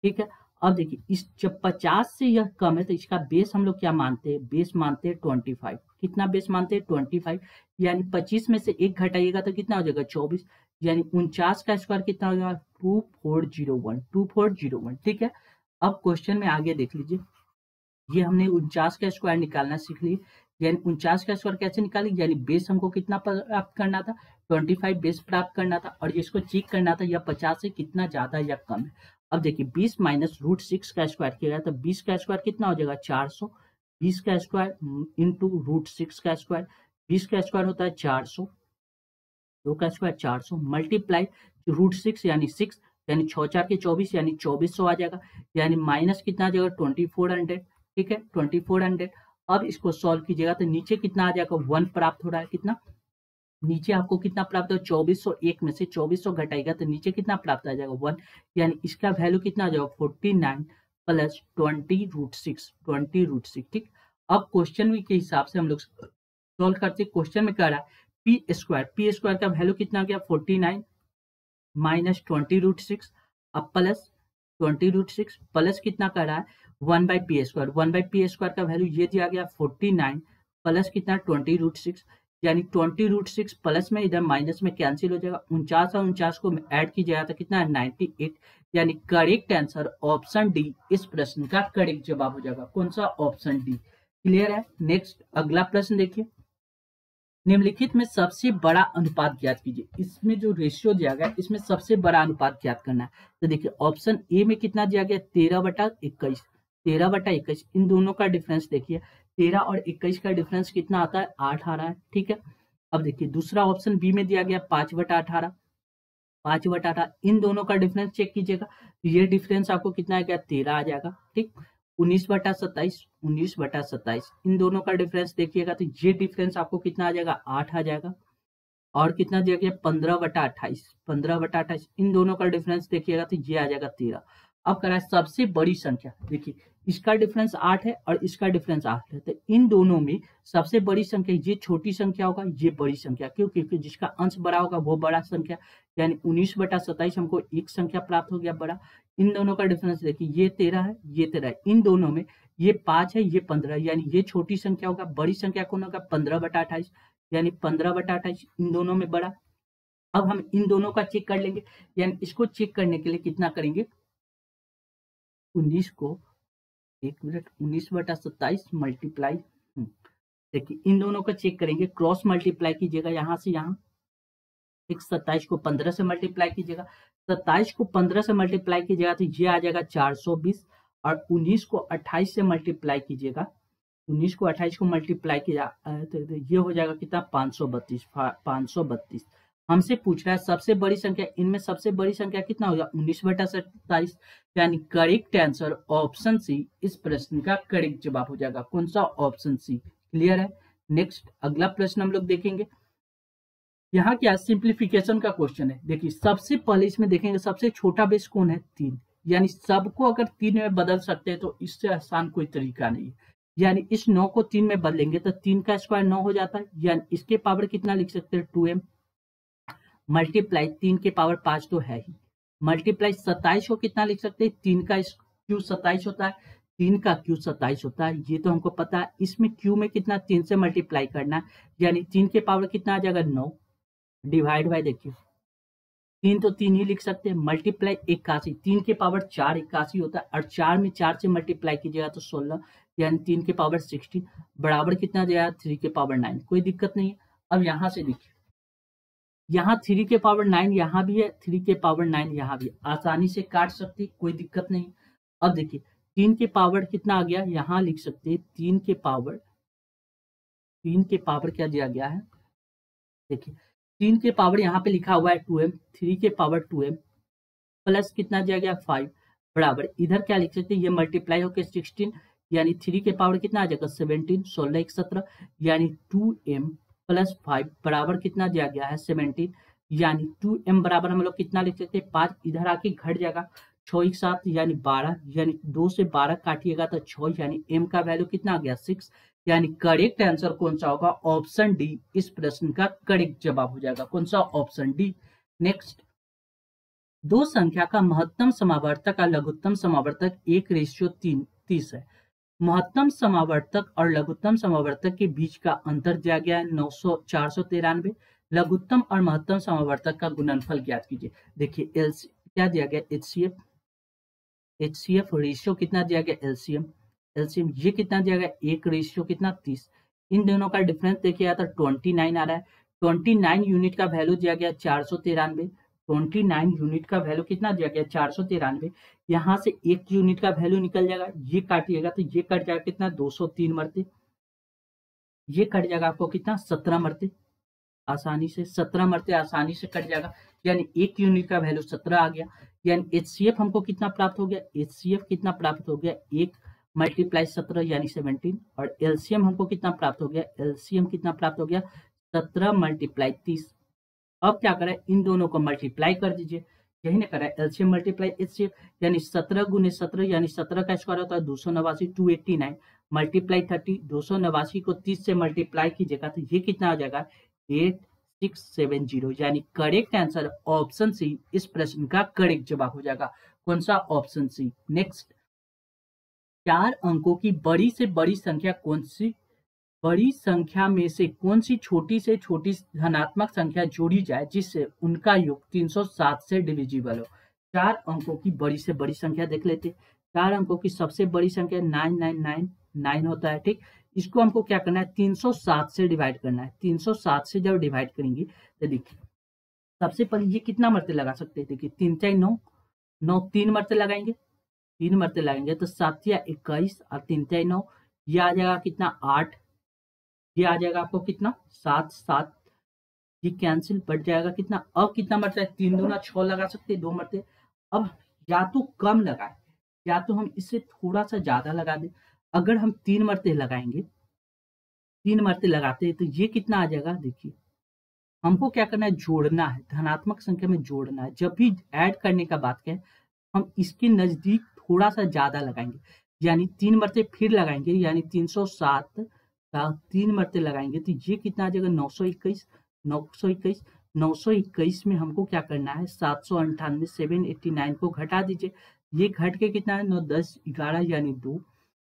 ठीक है, अब देखिए इस जब 50 से यह कम है तो इसका बेस हम लोग क्या मानते हैं, बेस मानते हैं 25। कितना बेस मानते हैं 25, यानी 25 में से एक घटाइएगा तो कितना हो जाएगा 24, यानी 49 का स्क्वायर कितना हो जाएगा 2401, 2401। ठीक है, अब क्वेश्चन में आगे देख लीजिए, ये हमने 49 का स्क्वायर निकालना सीख लिए, यानी 49 का स्क्वायर कैसे निकाली, यानी बेस हमको कितना प्राप्त करना था 25 बेस प्राप्त करना था, और इसको चेक करना था यह 50 से कितना ज्यादा या कम है। अब देखिए 20 माइनस √6 का स्क्वायर किया तो 20 का स्क्वायर कितना हो जाएगा 400, 20 का स्क्वायर इंटू √6 का स्क्वायर, 20 का स्क्वायर होता है 400, 2 का स्क्वायर 400 मल्टीप्लाई √6 यानी 6, यानी 6 4 के 24, यानी 2400 आ जाएगा, यानी माइनस कितना आ जाएगा 2400। ठीक है 2400। अब इसको सॉल्व कीजिएगा तो नीचे कितना आ जाएगा 1 प्राप्त हो रहा है। कितना नीचे आपको कितना प्राप्त हो 2401 में से 2400 घटाएगा तो नीचे कितना प्राप्त आ जाएगा 1, यानी इसका वैल्यू कितना आ जाएगा 49 प्लस 20√6, 20√6। ठीक, अब क्वेश्चन के हिसाब से हम लोग सॉल्व करते। क्वेश्चन में कह रहा है पी स्क्वायर का वैल्यू कितना आ गया 49 माइनस 20√6, अब प्लस 20√6 प्लस कितना कर रहा है 1/p², 1/p² का वैल्यू ये दिया गया 49 प्लस कितना 20√6, यानी 20√6 प्लस में इधर माइनस में कैंसिल हो जाएगा, 49 और 49 को ऐड कीजिएगा तो कितना है 98, यानी करेक्ट आंसर ऑप्शन डी इस प्रश्न का करेक्ट जवाब हो जाएगा। कौन सा, ऑप्शन डी। क्लियर है। नेक्स्ट अगला प्रश्न देखिए, निम्नलिखित में सबसे बड़ा अनुपात ज्ञात कीजिए। इसमें जो रेशियो दिया गया इसमें सबसे बड़ा अनुपात ज्ञात करना है। तो देखिए ऑप्शन ए में कितना दिया गया 13/21, 13/21। इन दोनों का डिफरेंस देखिए 13 और 21 का डिफरेंस कितना आता है 8 आ रहा है। ठीक है, अब देखिए दूसरा ऑप्शन बी में दिया गया 5/18, 5/18। इन दोनों का डिफरेंस चेक कीजिएगा, ये डिफरेंस आपको कितना आ गया 13 आ जाएगा। ठीक, 19/27, 19/27। इन दोनों का डिफरेंस देखिएगा तो ये डिफरेंस आपको कितना आ जाएगा 8 आ जाएगा, और कितना दिया गया 15/28, 15/28। इन दोनों का डिफरेंस देखिएगा तो ये आ जाएगा 13। अब कह रहा है सबसे बड़ी संख्या, देखिए इसका डिफरेंस 8 है और इसका डिफरेंस 8 है, तो इन दोनों में सबसे बड़ी संख्या ये छोटी संख्या होगा, ये बड़ी संख्या, क्यों, क्योंकि जिसका अंश बड़ा होगा वो बड़ा संख्या, यानी 19/27 हमको एक संख्या प्राप्त हो गया बड़ा। इन दोनों का डिफरेंस देखिए ये 13 है, ये 13 है, इन दोनों में ये 5 है, ये 15, यानी ये छोटी संख्या होगा, बड़ी संख्या कौन होगा 15/28, यानी 15/28 इन दोनों में बड़ा। अब हम इन दोनों का चेक कर लेंगे, यानी इसको चेक करने के लिए कितना करेंगे 19 को, एक मिनट, 19/27 मल्टीप्लाई, देखिए इन दोनों का चेक करेंगे, क्रॉस मल्टीप्लाई कीजिएगा यहाँ से यहाँ, 27 को 15 से मल्टीप्लाई कीजिएगा, 27 को 15 से मल्टीप्लाई कीजिएगा तो ये आ जाएगा 420, और 19 को 28 से मल्टीप्लाई कीजिएगा, 19 को 28 को मल्टीप्लाई किया तो ये हो जाएगा कितना 532, 532। हमसे पूछ रहा है सबसे बड़ी संख्या, इनमें सबसे बड़ी संख्या कितना होगा 19/27, यानी करेक्ट आंसर ऑप्शन सी इस प्रश्न का करेक्ट जवाब हो जाएगा। कौन सा, ऑप्शन सी। क्लियर है। नेक्स्ट अगला प्रश्न हम लोग देखेंगे, यहाँ क्या सिंप्लीफिकेशन का क्वेश्चन है। देखिए सबसे पहले इसमें देखेंगे सबसे छोटा बेस कौन है 3, यानी सबको अगर 3 में बदल सकते हैं तो इससे आसान कोई तरीका नहीं है, यानी इस 9 को 3 में बदलेंगे तो 3 का स्क्वायर 9 हो जाता है, यानी इसके पावर कितना लिख सकते हैं 2m मल्टीप्लाई 3 के पावर 5 तो है ही, मल्टीप्लाई 27 को कितना लिख सकते हैं 3 का क्यू 27 होता है, 3 का क्यू 27 होता है, ये तो हमको पता है। इसमें क्यू में कितना 3 से मल्टीप्लाई करना है, यानी 3 के पावर कितना आ जाएगा 9 डिवाइड बाय, देखिए 3 तो 3 ही लिख सकते हैं, मल्टीप्लाई 81, 3 के पावर 4 81 होता है, और 4 में 4 से मल्टीप्लाई कीजिएगा तो 16, यानी 3 के पावर 16 बराबर कितना जाएगा 3 के पावर 9, कोई दिक्कत नहीं है। अब यहाँ से देखिए यहाँ 3 के पावर 9 यहाँ भी है, 3 के पावर 9 यहाँ भी है, आसानी से काट सकते, कोई दिक्कत नहीं। अब देखिए 3 के पावर कितना आ गया, यहाँ लिख सकते हैं 3 के पावर क्या दिया गया है देखिए 3 के पावर यहाँ पे लिखा हुआ है 2m, 3 के पावर 2m प्लस कितना दिया गया 5 बराबर इधर क्या लिख सकते हैं, ये मल्टीप्लाई होकर 16 यानी 3 के पावर कितना आ जाएगा 17, 16 1 17 यानी 2m प्लस 5 बराबर कितना दिया गया है 17 यानी 2m बराबर हम लोग कितना लिख सकते हैं 5, इधर आके घट जाएगा 6 1 7 यानी 12 यानी 2 से 12 काटिएगा तो 6 यानी m का वैल्यू कितना आ गया 6 यानी करेक्ट आंसर कौन सा होगा ऑप्शन डी इस प्रश्न का करेक्ट जवाब हो जाएगा। कौन सा ऑप्शन डी। नेक्स्ट, दो संख्या का महत्तम समावर्तक और लघुत्तम समावर्तक 1:30 है। महत्तम समावर्तक और लघुत्तम समावर्तक के बीच का अंतर दिया गया है 493। लघुत्तम और महत्तम समावर्तक का गुणनफल ज्ञात कीजिए। देखिए क्या दिया गया HCF रेशियो कितना दिया गया एलसीएम ये कितना दिया गया 1:30। इन दोनों का डिफरेंस देखिएगा तो 29 आ रहा है। 29 यूनिट का वैल्यू दिया गया 493। 29 यूनिट का वैल्यू कितना दिया गया 493। यहाँ से 1 यूनिट का वैल्यू निकल जाएगा, ये काटिएगा तो ये कट जाएगा कितना 203 मरते, ये कट जाएगा आपको कितना 17 मरते, आसानी से 17 मरते आसानी से कट जाएगा, यानी 1 यूनिट का वैल्यू 17 आ गया। यानी HCF हमको कितना प्राप्त हो गया, HCF कितना प्राप्त हो गया 1 मल्टीप्लाई 17 यानी 17 और LCM हमको कितना प्राप्त हो गया, LCM कितना प्राप्त हो गया 17 मल्टीप्लाई 30। अब क्या करें इन दोनों को मल्टीप्लाई कर दीजिए, यही ना करें एलसीएम मल्टीप्लाई HCF यानी 17 गुने 17 यानी 17 का स्क्वायर होता है 289 289 मल्टीप्लाई 30 289 को 30 से मल्टीप्लाई कीजिएगा तो ये कितना आ जाएगा 8670 यानी करेक्ट आंसर ऑप्शन सी इस प्रश्न का करेक्ट जवाब हो जाएगा। कौन सा ऑप्शन सी। नेक्स्ट, 4 अंकों की बड़ी से बड़ी संख्या कौन सी, बड़ी संख्या में से कौन सी छोटी से छोटी धनात्मक संख्या जोड़ी जाए जिससे उनका योग 307 से डिविजिबल हो। 4 अंकों की बड़ी से बड़ी संख्या देख लेते। 4 अंकों की सबसे बड़ी संख्या 9999 होता है, ठीक। इसको हमको क्या करना है 307 से डिवाइड करना है। 307 से जब डिवाइड करेंगे तो देखिए सबसे पहले ये कितना मरते लगा सकते हैं, देखिए 3 4 9 9 3 मरते लगाएंगे, 3 मरते लगाएंगे तो 7 या 21 और 3 4 9 ये आ जाएगा कितना 8, ये आ जाएगा आपको कितना 7 7 ये कैंसिल बढ़ जाएगा कितना, अब कितना मरता है 3 दूना 6 लगा सकते हैं 2 मरते। अब या तो कम लगाए या तो हम इससे थोड़ा सा ज्यादा लगा दें। अगर हम 3 मरते लगाएंगे 3 मरते लगाते हैं तो ये कितना आ जाएगा, देखिए हमको क्या करना है जोड़ना है, धनात्मक संख्या में जोड़ना है। जब भी ऐड करने का बात करें हम इसके नजदीक थोड़ा सा ज्यादा लगाएंगे, यानी 3 मरते फिर लगाएंगे यानी 307 का 3 मरते लगाएंगे तो ये कितना आ जाएगा 921 921 921 में हमको क्या करना है 798 789 को घटा दीजिए, ये घट के कितना है 9 10 11 यानी 2,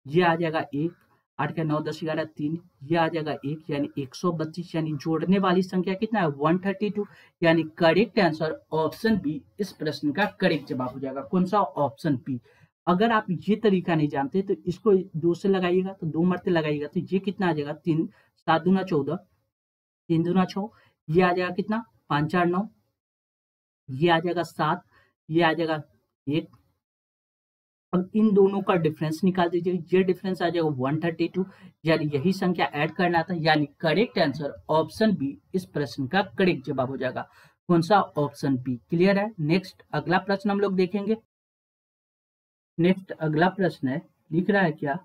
ये आ जाएगा 1 8 का 9 10 11 3, ये आ जाएगा 1 यानी 132 यानी जोड़ने वाली संख्या कितना है 132 यानी करेक्ट आंसर ऑप्शन बी इस प्रश्न का करेक्ट जवाब हो जाएगा। कौन सा ऑप्शन बी। अगर आप ये तरीका नहीं जानते तो इसको 2 से लगाइएगा तो 2 मरते लगाइएगा तो ये कितना आ जाएगा 3 7 दूना 14 3 दूना 6, ये आ जाएगा कितना 5 4 9, ये आ जाएगा 7, ये आ जाएगा 1। अब इन दोनों का डिफरेंस निकाल दीजिए, ये डिफरेंस आ जाएगा 132 यानी यही संख्या ऐड करना था, यानी करेक्ट आंसर ऑप्शन बी इस प्रश्न का करेक्ट जवाब हो जाएगा। कौन सा ऑप्शन बी। क्लियर है। नेक्स्ट अगला प्रश्न हम लोग देखेंगे। नेक्स्ट अगला प्रश्न है, लिख रहा है क्या,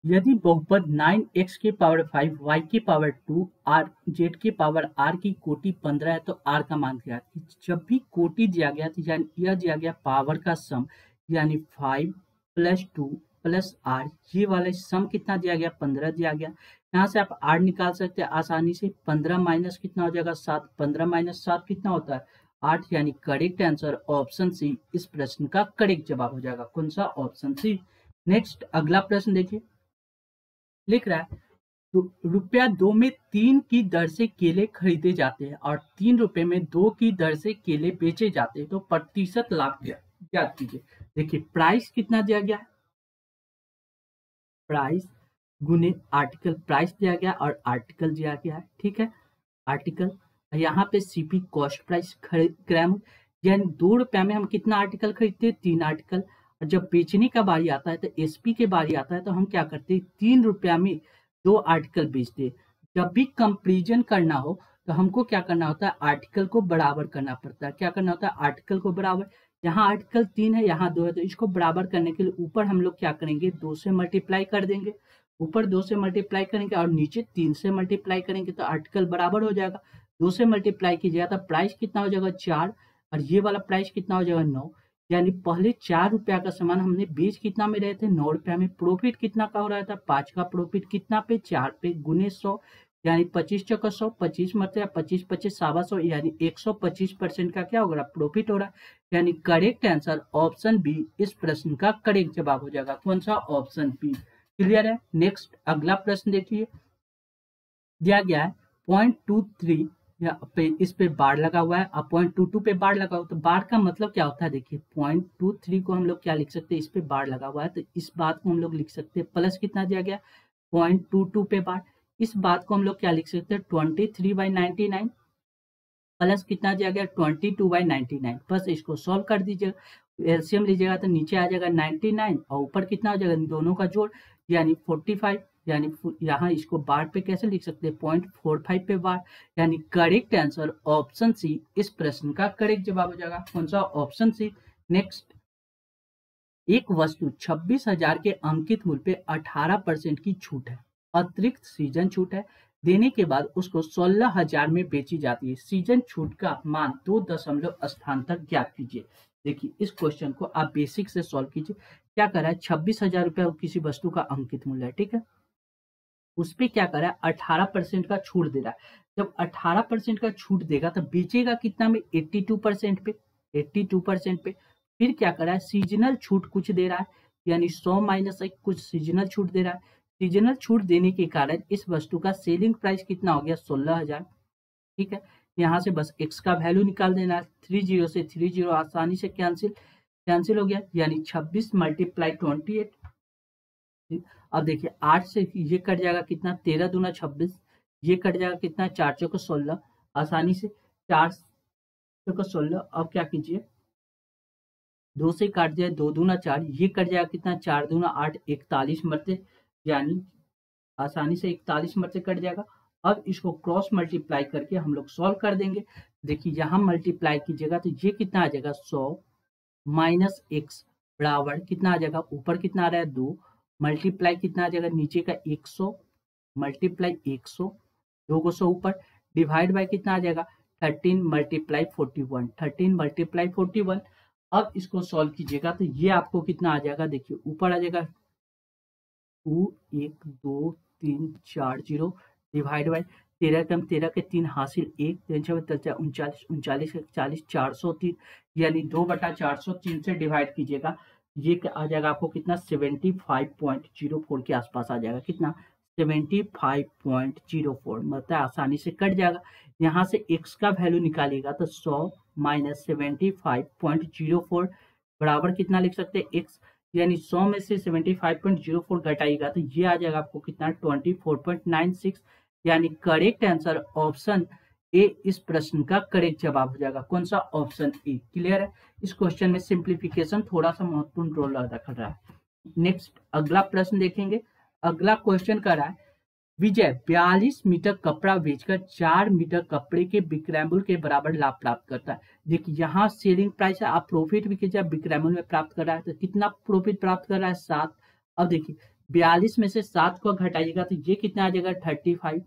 यदि बहुपद 9x की पावर 5 y की पावर 2 r z की पावर r की कोटि 15 है तो r का मान क्या है। जब भी कोटि दिया गया तो यानी यह दिया गया पावर का सम यानी 5 + 2 + r, ये वाले सम कितना दिया गया 15 दिया गया। यहाँ से आप r निकाल सकते हैं आसानी से, 15 माइनस कितना हो जाएगा 7, 15 - 7 कितना होता है 8 यानी करेक्ट आंसर ऑप्शन सी इस प्रश्न का करेक्ट जवाब हो जाएगा। कौन सा ऑप्शन सी। नेक्स्ट अगला प्रश्न देखिए, लिख रहा है तो ₹2 में 3 की दर से केले खरीदे जाते हैं और ₹3 में 2 की दर से केले बेचे जाते हैं तो प्रतिशत लाभ ज्ञात कीजिए। देखिए प्राइस कितना दिया गया है, प्राइस गुने आर्टिकल, प्राइस दिया गया और आर्टिकल दिया गया है, ठीक है। आर्टिकल यहाँ पे सीपी कॉस्ट प्राइस ग्राम, यानी ₹2 में हम कितना आर्टिकल खरीदते हैं 3 आर्टिकल, और जब बेचने का बारी आता है तो एसपी के बारी आता है तो हम क्या करते हैं ₹3 में 2 आर्टिकल बेचते हैं। जब भी कंपेरिजन करना हो तो हमको क्या करना होता है, आर्टिकल को बराबर करना पड़ता है। क्या करना होता है, आर्टिकल को बराबर। यहाँ आर्टिकल 3 है, यहाँ 2 है, तो इसको बराबर करने के लिए ऊपर हम लोग क्या करेंगे, 2 से मल्टीप्लाई कर देंगे। ऊपर 2 से मल्टीप्लाई करेंगे और नीचे 3 से मल्टीप्लाई करेंगे, तो आर्टिकल बराबर हो जाएगा। 2 से मल्टीप्लाई कीजिएगा तो प्राइस कितना हो जाएगा, 4, और ये वाला प्राइस कितना हो जाएगा, 9। यानी पहले 4 रुपया का सामान हमने बेच कितना में रहे थे, 9 रुपया में। प्रॉफिट कितना का हो रहा था, 5 का प्रॉफिट कितना पे, 4 पे, गुने 100, यानी 25 चौका 100, 25 मतलब 25 25 100, यानी 125% का क्या होगा, प्रॉफिट हो रहा है। यानी करेक्ट आंसर ऑप्शन बी इस प्रश्न का करेक्ट जवाब हो जाएगा। कौन सा, ऑप्शन बी। क्लियर है। नेक्स्ट अगला प्रश्न देखिए, दिया गया है 0.23 पे, इस पे बार लगा हुआ है, अब 0.22 पे बार लगा हुआ, तो बार का मतलब क्या होता है, देखिए 0.23 को हम लोग क्या लिख सकते हैं, इस पे बार लगा हुआ है, तो इस बात को हम लोग लिख सकते हैं प्लस कितना दिया गया, 0.22 पे बार। इस बात को हम लोग क्या लिख सकते हैं, 23/99 प्लस कितना दिया गया, 22/99। बस इसको सॉल्व कर दीजिएगा, एलसीएम लीजिएगा तो नीचे आ जाएगा 99 और ऊपर कितना हो जाएगा, दोनों का जोड़, यानी 45। यानी यहाँ इसको बार पे कैसे लिख सकते हैं, 0.45 पे बार। यानी करेक्ट आंसर ऑप्शन सी इस प्रश्न का करेक्ट जवाब हो जाएगा। कौन सा, ऑप्शन सी। नेक्स्ट, एक वस्तु 26,000 के अंकित मूल्य पे 18% की छूट है, अतिरिक्त सीजन छूट है, देने के बाद उसको 16,000 में बेची जाती है। सीजन छूट का मान 2 दशमलव स्थान तक ज्ञात कीजिए। देखिए इस क्वेश्चन को आप बेसिक से सॉल्व कीजिए। क्या कर रहा है, 26,000 रुपया किसी वस्तु का अंकित मूल्य है, ठीक है, उस पर क्या कर रहा है, 18% का छूट दे रहा है। जब 18% का छूट देगा तो बेचेगा कितना में, 82% पे, 82% पे। फिर क्या कर रहा है, सीजनल छूट कुछ दे रहा है, यानी 100 माइनस 1 कुछ सीजनल छूट दे रहा है। सीजनल छूट देने के कारण इस वस्तु का सेलिंग प्राइस कितना हो गया, 16,000। ठीक है, यहाँ से बस x का वैल्यू निकाल देना है, 30 से 30 आसानी से कैंसिल हो गया, यानी 26 मल्टीप्लाई 28। अब देखिए 8 से ये कट जाएगा कितना, 13 दूना 26, ये कट जाएगा कितना, 4 चौको 16, आसानी से 4 चौको 16। अब क्या कीजिए, 2 से काट दिया, 2 दूना 4, ये कट जाएगा कितना, 4 दूना 8, 41 मरते, यानी आसानी से 41 मरते कट जाएगा। अब इसको क्रॉस मल्टीप्लाई करके हम लोग सॉल्व कर देंगे। देखिए यहाँ मल्टीप्लाई कीजिएगा तो ये कितना आ जाएगा, 100 माइनस x बराबर कितना आ जाएगा, ऊपर कितना आ रहा है 2, मल्टीप्लाई कितना आ जाएगा, नीचे का 100 मल्टीप्लाई 100, 2 को 100 ऊपर, डिवाइड बाय कितना आ जाएगा, 13 मल्टीप्लाई 41, 13 मल्टीप्लाई 41। अब इसको सॉल्व कीजिएगा तो ये आपको कितना आ जाएगा, देखिए ऊपर आ जाएगा 2 1 2 3 4 0 डिवाइड बाय 13 कम 13 के 3 हासिल 1 3 39 39 के 40 403, यानी 2/403 से डिवाइड कीजिएगा, ये आ जाएगा आपको कितना, 75.04 के आसपास आ जाएगा। कितना, 75.04, मतलब आसानी से कट जाएगा। यहाँ से x का वैल्यू निकालिएगा तो 100 माइनस 75.04 बराबर कितना लिख सकते हैं, x, यानी 100 में से 75.04 घटाइएगा तो ये आ जाएगा आपको कितना, 24.96। यानी करेक्ट आंसर ऑप्शन ए इस प्रश्न का करेक्ट जवाब हो जाएगा। कौन सा, ऑप्शन ए। क्लियर है। इस क्वेश्चन में सिंप्लीफिकेशन थोड़ा सा महत्वपूर्ण रोल अदा कर रहा है। नेक्स्ट अगला प्रश्न देखेंगे। अगला क्वेश्चन कर रहा है, विजय 42 मीटर कपड़ा बेचकर 4 मीटर कपड़े के विक्रय मूल्य के बराबर लाभ प्राप्त करता है। देखिए यहाँ सेलिंग प्राइस है, आप प्रॉफिट भी कीजिए, विक्रय मूल्य में प्राप्त कर रहा है तो कितना प्रॉफिट प्राप्त कर रहा है, 7। अब देखिए 42 में से 7 को घटाइएगा तो ये कितना आ जाएगा, 35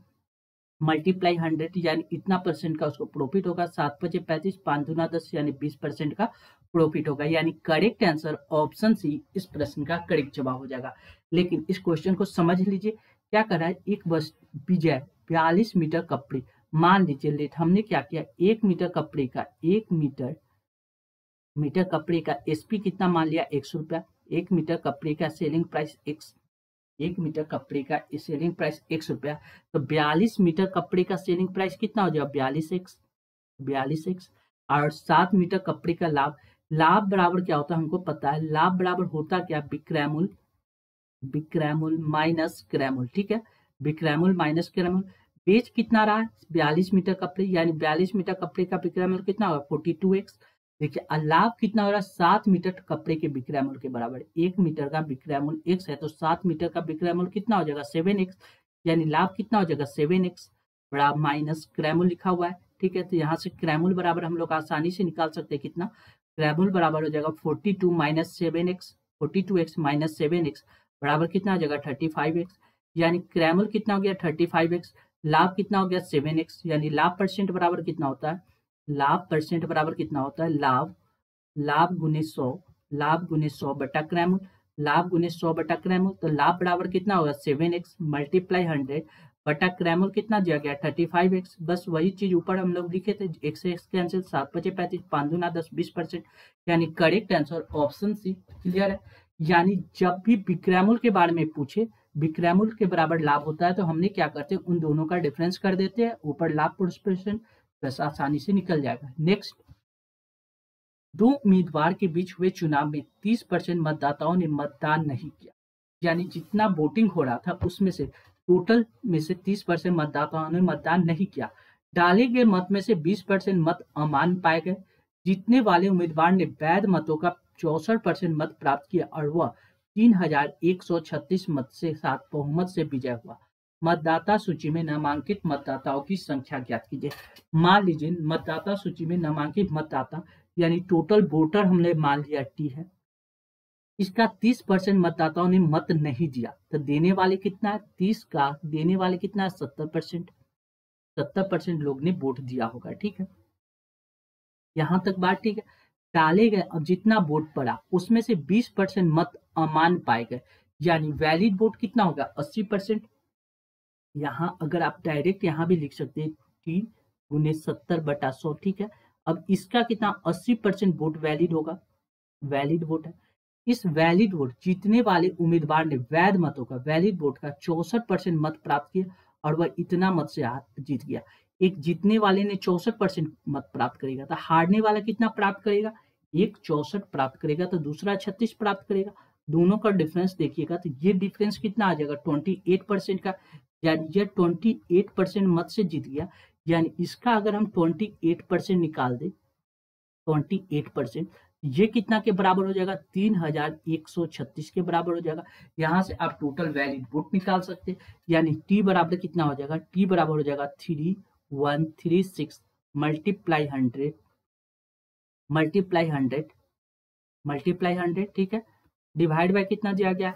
मल्टीप्लाई 100, यानी इतना परसेंट का उसको प्रॉफिट होगा। 7 × 5 = 35, 5 दूना 10, यानी 20% का प्रॉफिट होगा। यानी करेक्ट आंसर ऑप्शन सी इस प्रश्न का करेक्ट जवाब हो जाएगा। लेकिन इस क्वेश्चन को समझ लीजिए, क्या कर रहा है, एक बस विजय 42 मीटर कपड़े, मान लीजिए लेट, हमने क्या किया, 1 मीटर कपड़े का 1 मीटर कपड़े का एसपी कितना मान लिया, 100 रुपया। 1 मीटर कपड़े का सेलिंग प्राइस 1 मीटर कपड़े का सेलिंग प्राइस 100 रुपया, तो 42 मीटर कपड़े का सेलिंग प्राइस कितना हो जाएगा, 42x। और 7 मीटर कपड़े का लाभ बराबर क्या होता है, हमको पता है, लाभ बराबर होता क्या, विक्रय मूल्य माइनस क्रय मूल्य। ठीक है, विक्रय मूल्य माइनस क्रय मूल्य। बेच कितना रहा है, 42 मीटर कपड़े, यानी 42 मीटर कपड़े का विक्रय मूल्य कितना होगा, 42x। देखिए लाभ कितना हो रहा है, 7 मीटर कपड़े के विक्रय मूल्य के बराबर। 1 मीटर का विक्रय मूल्य x है तो 7 मीटर का विक्रय मूल्य कितना हो जाएगा, 7x, यानी लाभ कितना हो जाएगा, 7x। बड़ा माइनस क्रैमुल लिखा हुआ है, ठीक है। तो यहाँ से क्रैमुल बराबर हम लोग आसानी से निकाल सकते हैं कितना, क्रैमुल बराबर हो जाएगा 42 minus 7x, 42x minus 7x बराबर कितना हो जाएगा 35x, यानी क्रैमुल कितना हो गया 35x, लाभ कितना हो गया 7x, यानी लाभ परसेंट बराबर कितना होता है, लाभ परसेंट बराबर कितना होता है, लाभ लाभ गुने 100, लाभ गुने 100 बटा क्रैमुल, लाभ गुने 100 बटा क्रैमुल, तो लाभ बराबर कितना होगा 7x मल्टीप्लाई 100 बटा क्रैमुल कितना दिया गया 35x। बस वही चीज ऊपर हम लोग लिखे थे, x से x कैंसिल, 7 5 35, 5 दूना 10, 20%, यानी correct answer option C. Clear है, यानी जब भी विक्रैमुल के बारे में पूछे, विक्रैमुल के बराबर लाभ होता है तो हमने क्या करते हैं, उन दोनों का डिफरेंस कर देते हैं, ऊपर लाभ परसेंट, बस आसानी से निकल जाएगा। नेक्स्ट, दो उम्मीदवार के बीच हुए चुनाव में 30% मतदाताओं ने मतदान नहीं किया, यानी जितना वोटिंग हो रहा था उसमें से टोटल में से 30% मतदाताओं ने मतदान नहीं किया। डाले गए मत में से 20% मत अमान्य पाए गए। जीतने वाले उम्मीदवार ने वैध मतों का 64% मत प्राप्त किया और वह 3136 मत से साथ बहुमत से विजय हुआ। मतदाता सूची में नामांकित मतदाताओं की संख्या ज्ञात कीजिए। मान लीजिए मतदाता सूची में नामांकित मतदाता यानी टोटल वोटर हमने मान लिया टी है, इसका 30% मतदाताओं ने मत नहीं दिया, तो देने वाले कितना है 30 का देने वाले कितना है 70%, 70% लोग ने वोट दिया होगा, ठीक है। यहां तक बात ठीक है। डाले गए अब जितना वोट पड़ा उसमें से 20% मत अमान्य पाए गए, यानी वैलिड वोट कितना होगा 80%। यहाँ अगर आप डायरेक्ट यहाँ भी लिख सकते हैं टी गुने 70/100, ठीक है। अब इसका कितना 80% वोट वैलिड होगा, वैलिड वोट है। इस वैलिड वोट जीतने वाले उम्मीदवार ने वैध मतों का वैलिड वोट का 64% मत प्राप्त किया और वह इतना मत से जीत गया। एक जीतने वाले ने 64% मत प्राप्त करेगा, तो हारने वाला कितना प्राप्त करेगा, एक 64 प्राप्त करेगा तो दूसरा 36 प्राप्त करेगा। दोनों का डिफरेंस देखिएगा तो ये डिफरेंस कितना आ जाएगा 28% का, यानी ये 28% मत से जीत गया। यानी इसका अगर हम 28% निकाल दें, 28% ये कितना के बराबर हो जाएगा 3136 के बराबर हो जाएगा। यहां से आप टोटल वैलिड वोट निकाल सकते हैं, यानी टी बराबर कितना हो जाएगा, टी बराबर हो जाएगा 3136 मल्टीप्लाई 100 मल्टीप्लाई 100 मल्टीप्लाई 100, ठीक है। डिवाइड बाय कितना दिया गया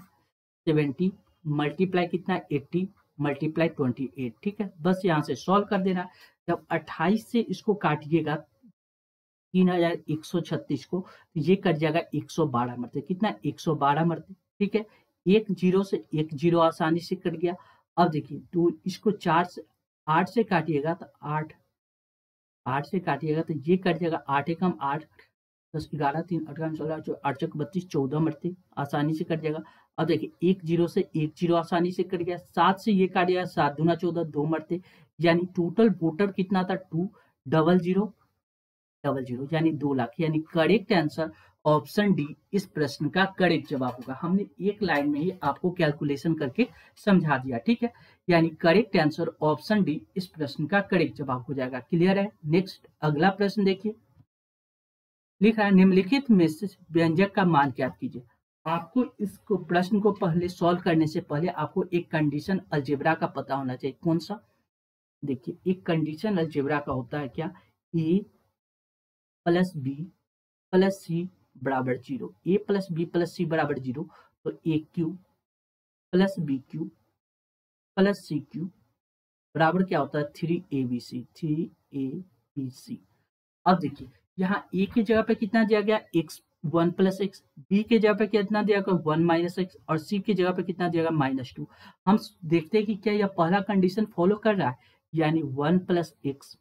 70 मल्टीप्लाई कितना 80 मल्टीप्लाई 28, ठीक है। बस यहाँ से सॉल्व कर देना। जब 28 से इसको काटिएगा 3136 को, तो ये कट जाएगा 112 मरते, कितना 112 मरते, ठीक है। एक जीरो से एक जीरो आसानी से कट गया। अब देखिए तो इसको 8 से काटिएगा तो 8 से काटिएगा तो ये कट जाएगा 8 एकम 8, 10 11 3 18 16 8 चौक 32 14 मरते, आसानी से कट जाएगा। अब देखिए एक जीरो से एक जीरो आसानी से कट गया, 7 से ये काट गया 7 दूना 14 2 मरते, यानी टोटल वोटर कितना था 200 यानी 2 लाख, यानी करेक्ट आंसर ऑप्शन डी इस प्रश्न का करेक्ट जवाब होगा। हमने एक लाइन में ही आपको कैलकुलेशन करके समझा दिया, ठीक है। यानी करेक्ट आंसर ऑप्शन डी इस प्रश्न का करेक्ट जवाब हो जाएगा। क्लियर है। नेक्स्ट अगला प्रश्न देखिए, लिखा है निम्नलिखित में से व्यंजक का मान ज्ञात कीजिए। आपको इसको प्रश्न को पहले सॉल्व करने से पहले आपको एक कंडीशन अलजेब्रा का पता होना चाहिए। कौन सा, देखिए एक कंडीशन अलजेब्रा का होता है क्या, A plus B plus C बराबर 0, A plus B plus C बराबर 0, तो A cube plus B cube plus C cube बराबर क्या होता है 3abc 3abc। अब देखिए यहाँ ए की जगह पे कितना दिया गया x 1 प्लस एक्स, बी के जगह पे कितना दिया गया 1 माइनस एक्स और सी की जगह पे कितना दिया गया -2। हम देखते हैं कि क्या यह पहला कंडीशन फॉलो कर रहा है, यानी 1 प्लस एक्स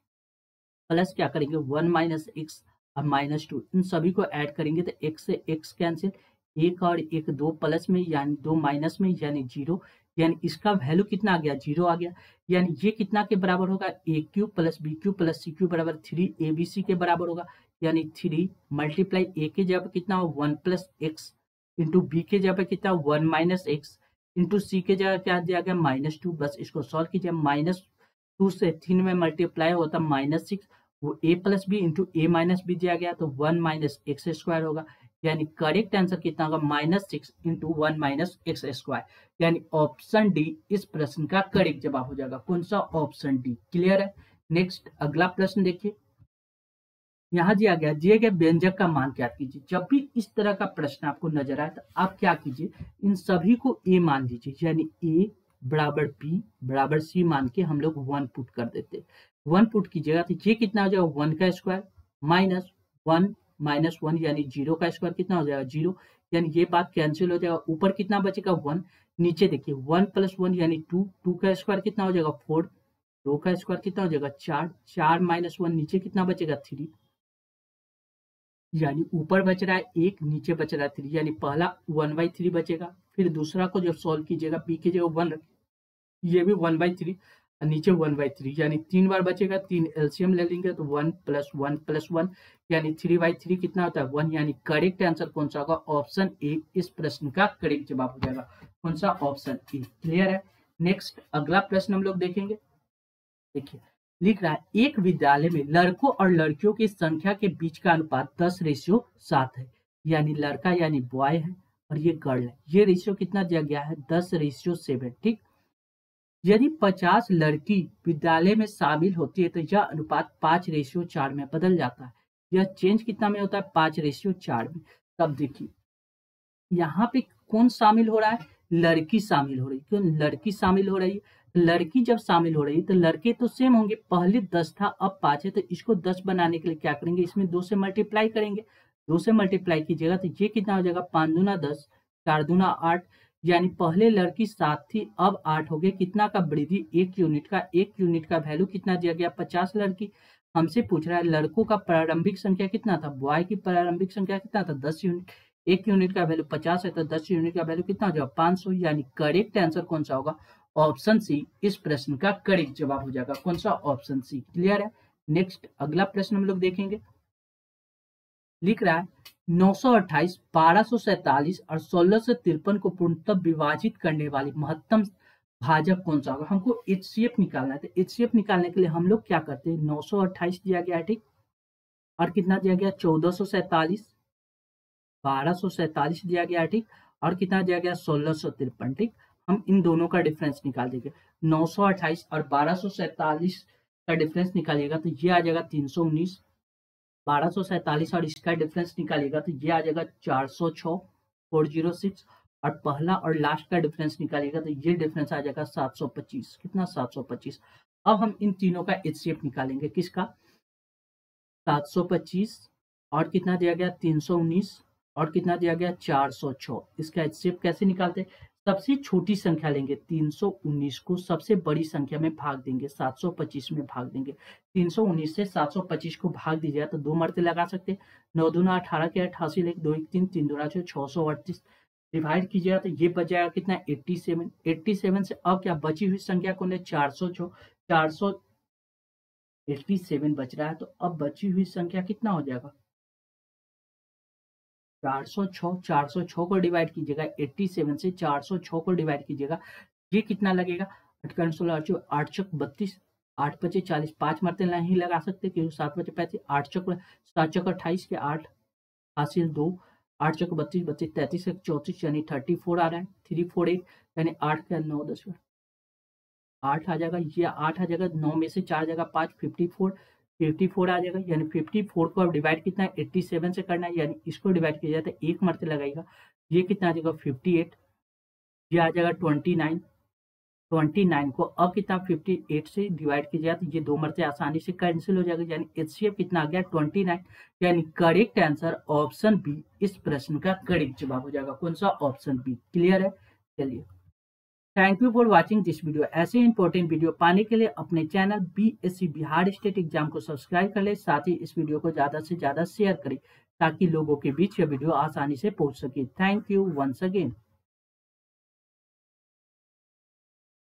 प्लस क्या करेंगे 1 माइनस एक्स और -2, इन सभी को ऐड करेंगे तो x से x कैंसिल, एक और एक 2 प्लस में यानी 2 माइनस में यानी 0, यानी इसका वैल्यू कितना आ गया 0 आ गया। यानी ये कितना के बराबर होगा A cube plus B cube plus C cube बराबर 3abc के बराबर होगा, यानी 3 मल्टीप्लाई ए के जगह पे कितना हो 1 प्लस एक्स इंटू बी के जगह पे कितना 1 माइनस एक्स इंटू सी के जगह क्या दिया गया -2। बस इसको सॉल्व कीजिए, -2 से 3 में मल्टीप्लाई होता -6, वो a plus B into A minus B दिया गया तो 1 माइनस एक्स स्क्वायर होगा, यानी करेक्ट आंसर कितना होगा -6 × 1 - x²। यानी ऑप्शन डी इस प्रश्न का करेक्ट जवाब हो जाएगा। कौन सा? Option D. क्लियर है। नेक्स्ट अगला प्रश्न देखिए, यहाँ दिए गए व्यंजक का मान ज्ञात कीजिए। जब भी इस तरह का प्रश्न आपको नजर आए तो आप क्या कीजिए, इन सभी को ए मान लीजिए, यानी ए बराबर बी बराबर सी मान के हम लोग 1 पुट कर देते। 1 पुट कीजिएगा तो ये कितना हो जाएगा, 1 का स्क्वायर माइनस 1 यानी 0 का स्क्वायर कितना हो जाएगा, 0। यानी ये बात कैंसिल हो जाएगा। ऊपर कितना बचेगा, 1। नीचे देखिए 1 + 1 यानी 2, 2 का स्क्वायर कितना हो जाएगा, 4। 2 का स्क्वायर कितना हो जाएगा, 4। 4 - 1 नीचे कितना बचेगा, 3। यानी ऊपर बच रहा है 1, नीचे बच रहा है 3। यानी पहला 1/3 बचेगा। फिर दूसरा को जब सॉल्व कीजिएगा, p की जगह 1, ये भी 1/3 और नीचे 1/3, यानी 3 बार बचेगा। 3 एलसीएम ले लेंगे तो 1 + 1 + 1 यानी 3/3 कितना होता है, 1। यानी करेक्ट आंसर कौन सा होगा, ऑप्शन ए इस प्रश्न का करेक्ट जवाब हो जाएगा। कौन सा? Option A. क्लियर है। नेक्स्ट अगला प्रश्न हम लोग देखेंगे। देखिए लिख रहा है, एक विद्यालय में लड़कों और लड़कियों की संख्या के बीच का अनुपात 10:7 है। यानी लड़का यानी बॉय है और ये गर्ल है। ये रेशियो कितना दिया गया है, 10:7। ठीक। यदि 50 लड़की विद्यालय में शामिल होती है तो यह अनुपात 5:4 में बदल जाता है। यह चेंज कितना में होता है, 5:4 में। तब देखिए यहाँ पे कौन शामिल हो रहा है, लड़की शामिल हो रही है। क्यों लड़की शामिल हो रही है? लड़की जब शामिल हो रही है तो लड़के तो सेम होंगे। पहले 10 था, अब 5 है, तो इसको 10 बनाने के लिए क्या करेंगे, इसमें 2 से मल्टीप्लाई करेंगे। 2 से मल्टीप्लाई कीजिएगा तो ये कितना हो जाएगा, 5 दूना 10, 4 दूना 8। यानी पहले लड़की 7 थी, अब 8 हो गए। कितना का वृद्धि, 1 यूनिट का। 1 यूनिट का वैल्यू कितना दिया गया, 50 लड़की। हमसे पूछ रहा है लड़कों का प्रारंभिक संख्या कितना था, बॉय की प्रारंभिक संख्या कितना था, 10 यूनिट। 1 यूनिट का वैल्यू 50 है तो 10 यूनिट का वैल्यू कितना हो जाएगा, 500। यानी करेक्ट आंसर कौन सा होगा, ऑप्शन सी इस प्रश्न का करेक्ट जवाब हो जाएगा। कौन सा? Option C. क्लियर है। नेक्स्ट अगला प्रश्न हम लोग देखेंगे। लिख रहा है 928, 1247 और 1653 को पूर्णतः विभाजित करने वाली महत्तम भाजक कौन सा होगा। हमको HCF निकालना है। तो HCF निकालने के लिए हम लोग क्या करते हैं, 928 दिया गया है, ठीक, और कितना दिया गया, 1447, 1247 दिया गया है, ठीक, और कितना दिया गया, 1653। ठीक। हम इन दोनों का डिफरेंस निकाल देंगे। 928 और 1247 का डिफरेंस निकालिएगा तो ये आ जाएगा 319। 1247 और इसका डिफरेंस निकालिएगा तो ये आ जाएगा 406, 406। और पहला और लास्ट का डिफरेंस निकालिएगा तो ये डिफरेंस आ जाएगा 725। कितना, 725। अब हम इन तीनों का HCF निकालेंगे। किसका, 725 और कितना दिया गया, 319 और कितना दिया गया, 406। इसका HCF कैसे निकालते हैं, सबसे छोटी संख्या लेंगे 319 को सबसे बड़ी संख्या में भाग देंगे, 725 में भाग देंगे। 319 से 725 को भाग दीजिएगा तो 2 मरते लगा सकते। 9 दूना 18 के 88 लेके 2 1 3 3 दूना 638 डिवाइड कीजिएगा तो ये बच जाएगा कितना, 87। 87 से अब क्या बची हुई संख्या कौन है, 406। 487 बच रहा है तो अब बची हुई संख्या कितना हो जाएगा, 406। 406 को डिवाइड कीजिएगा 87 से, 406 को डिवाइड कीजिएगा, ये कितना लगेगा, 8 चक 32, 8 पचे 40, 5 मरते नहीं लगा सकते क्योंकि 7 पचे 35, 8 चक 7 चक 28 के 8 हासिल 2, 8 चक 32, 32 33 34 यानी 34 आ रहा है, 348 यानी 8 का 9 10 8 आ जाएगा। ये 8 आ जाएगा, 9 में से 4 जगह 5, 54 आ जाएगा। यानी 54 को अब डिवाइड कितना है, 87 से करना है, यानी इसको डिवाइड किया जाता है 1 मरते लगाएगा, ये कितना आ जाएगा 58, ये आ जाएगा 29। 29 को अब कितना 58 से डिवाइड किया जाए तो ये 2 मरते आसानी से कैंसिल हो जाएगा। यानी HCF कितना आ गया, 29। यानी करेक्ट आंसर ऑप्शन बी इस प्रश्न का करेक्ट जवाब हो जाएगा। कौन सा, ऑप्शन बी। क्लियर है। चलिए, thank you for watching this video. ऐसे इंपॉर्टेंट वीडियो पाने के लिए अपने channel BSc Bihar state exam को सब्सक्राइब कर ले, साथ ही इस वीडियो को ज़्यादा से ज़्यादा शेयर करें ताकि लोगों के बीच यह वीडियो आसानी से पहुंच सके। Thank you once again.